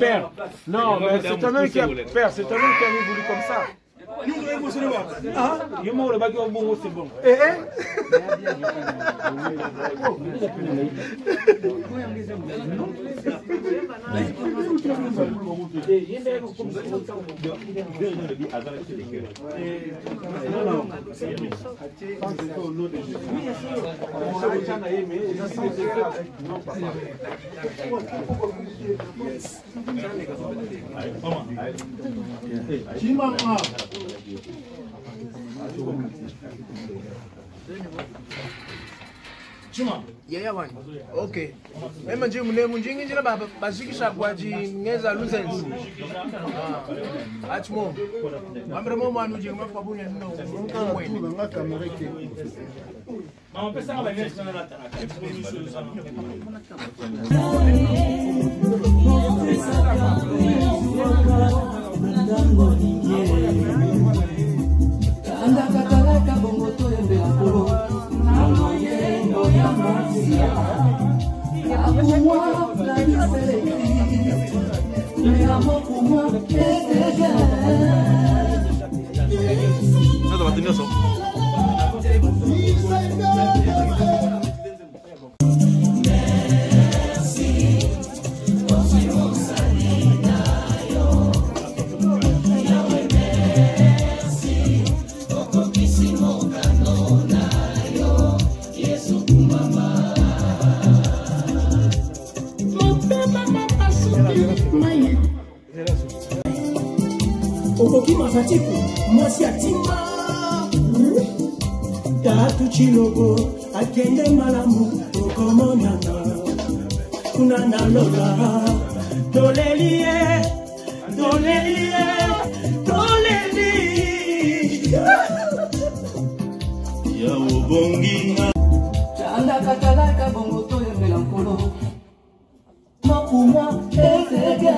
Père, non, mais c'est un homme qui a... Père, c'est un homme qui a voulu comme ça. Ah, il m'a le bac au bon, c'est bon. Chuma. Yeah, man. Okay. Mema nje mune munjingi njira baba bashikisha kwaji ngeza luzenzi. Achmo. Ambre mo manu je mafa bunya no. Nga kamera ke. Mama pesa ngaba ngezi sana na tana. Anda katalaka bongo to embe akolo. Nada, va a tener eso. Okoki mafatiku mwasi atima Tatu chilogo akende malamu Okomonana Kunana lola Dolelie Dolelie Dolelie Ya ubongi Chanda katalaka bongo toyo melankolo Makuma etege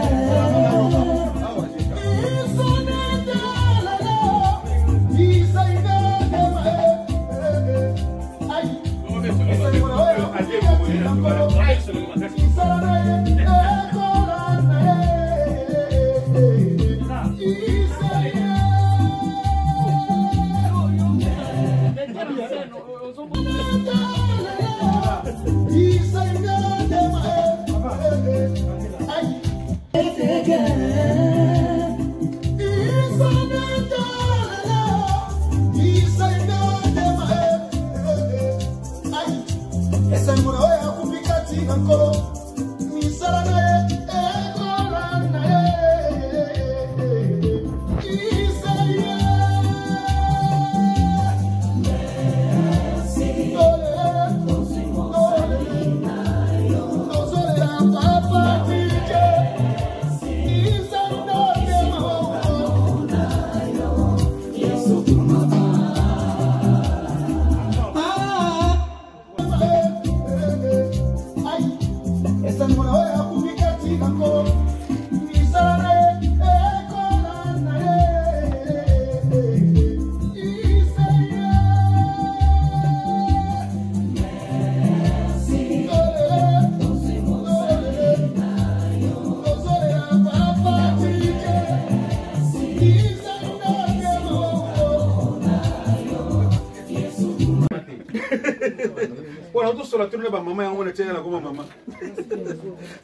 La tourne maman on était là comme maman.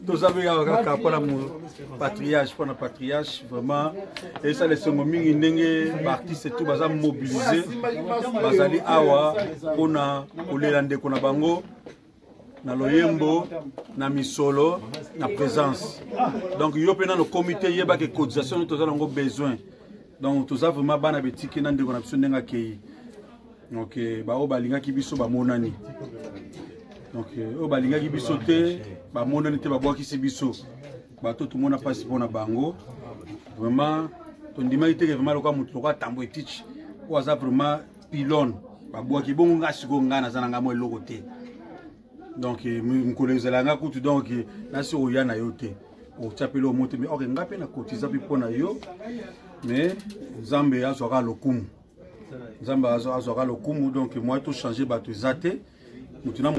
Tous avez un pour la patriarche pour la patriarche vraiment et ça les songomingi ndenge artistes et tout baza mobiliser bazali awa pona kolelande kona bango na loyembo na misolo na présence donc yo pena le comité yeba que cotisation tous avons besoin donc tous avons vraiment bana betiki na ndeko na biso ndenga kei donc ba o balinga ki biso ba monani. Donc, au balinga qui bisoté, bah mon n'était pas bois qui se biso, bah tout le monde a passé pour la bango. Vraiment, ton dimanche était vraiment le cas où tu auras tambour teach, ou à ça vraiment pylône, bah bois qui bon gars seconda na zananga moi logoté. Donc, mon collègue zalanga coutu donc na sur oya na yoté, au chapelo au monte mais or ngape na cotiser puis pour na yo, mais Zambé a sera le coup. Zamba a sera le coup donc moi tout changer bah tout zaté. Mutina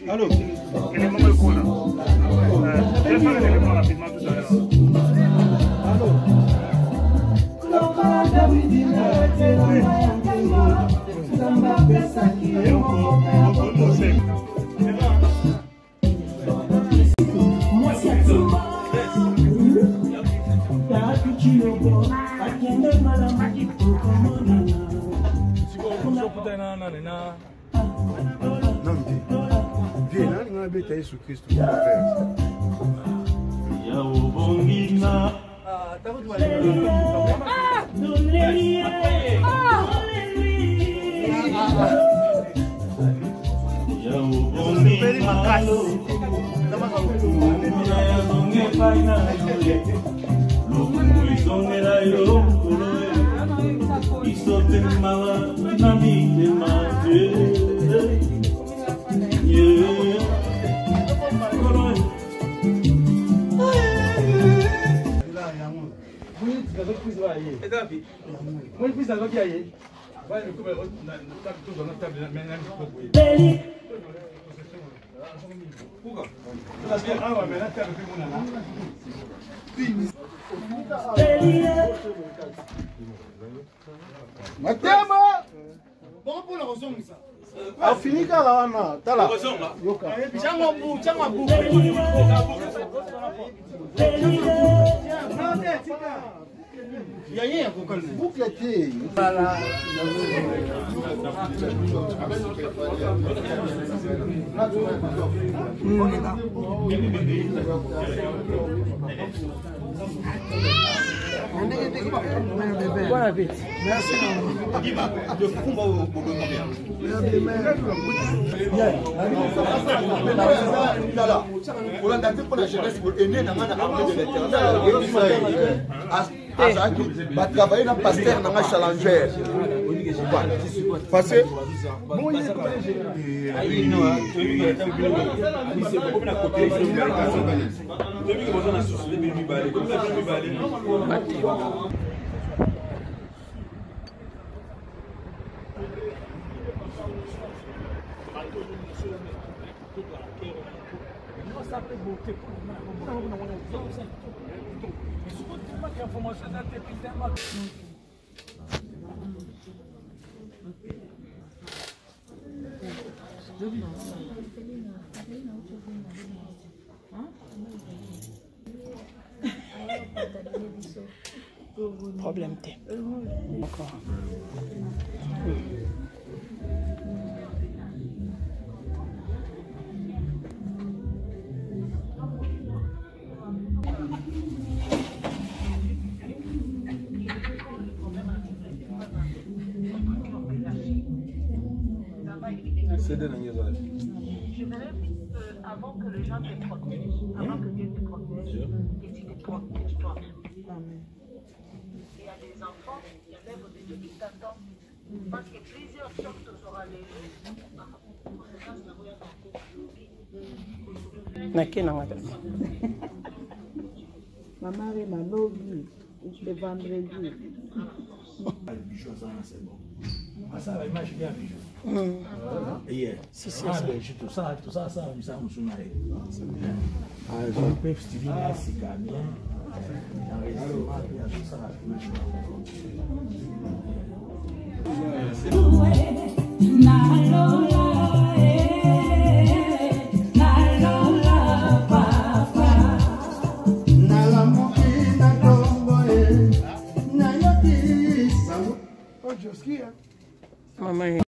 Allô? Quel est le moment je vais faire l'élément rapidement tout à l'heure. Jésus Christ. Bon appétit. Merci. Travailler dans pasteur dans un challenger. Parce que Problème T. Encore. Je verrais avant que les gens te protègent, avant que Dieu te protège, et tu te protèges toi-même. Il y a des enfants, il y a l'œuvre de Dieu qui t'attend. Parce que plusieurs sortes aura les Maman est ma lobby, le vendredi. Ça va image bien hier. Si c'est ça. Tout ça, ça me sonne. Je peux estimer assez calme. Maman.